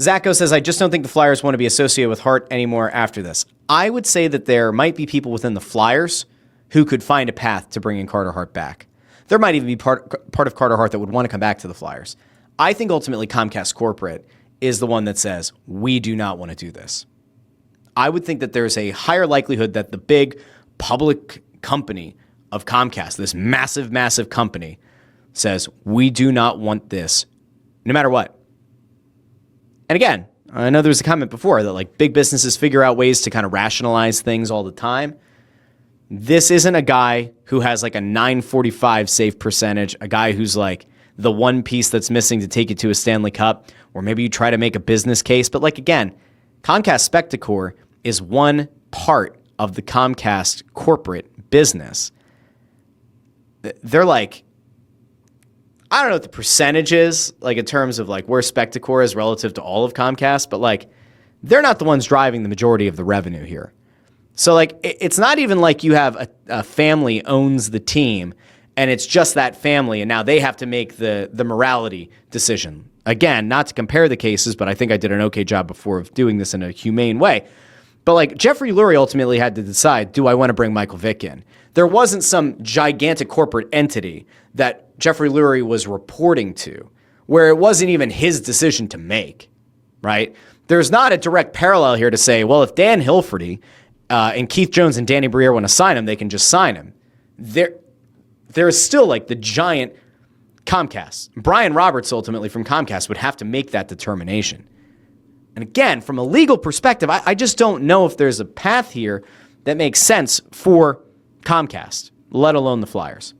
Zacho says, I just don't think the Flyers want to be associated with Hart anymore after this. I would say that there might be people within the Flyers who could find a path to bringing Carter Hart back. There might even be part of Carter Hart that would want to come back to the Flyers. I think ultimately Comcast Corporate is the one that says, we do not want to do this. I would think that there's a higher likelihood that the big public company of Comcast, this massive, massive company, says, we do not want this no matter what. And again, I know there was a comment before that like big businesses figure out ways to kind of rationalize things all the time. This isn't a guy who has like a 945 save percentage, a guy who's like the one piece that's missing to take you to a Stanley Cup, or maybe you try to make a business case. But like again, Comcast Spectacor is one part of the Comcast corporate business. They're like, I don't know what the percentage is, like in terms of like where Spectacor is relative to all of Comcast, but like they're not the ones driving the majority of the revenue here. So like it's not even like you have a family owns the team and it's just that family and now they have to make the morality decision. Again, not to compare the cases, but I think I did an okay job before of doing this in a humane way. But like Jeffrey Lurie ultimately had to decide, do I want to bring Michael Vick in? There wasn't some gigantic corporate entity that Jeffrey Lurie was reporting to where it wasn't even his decision to make, right? There's not a direct parallel here to say, well, if Dan Hilferty and Keith Jones and Danny Briere want to sign him, they can just sign him. There's still like the giant Comcast. Brian Roberts ultimately from Comcast would have to make that determination. And again, from a legal perspective, I just don't know if there's a path here that makes sense for Comcast, let alone the Flyers.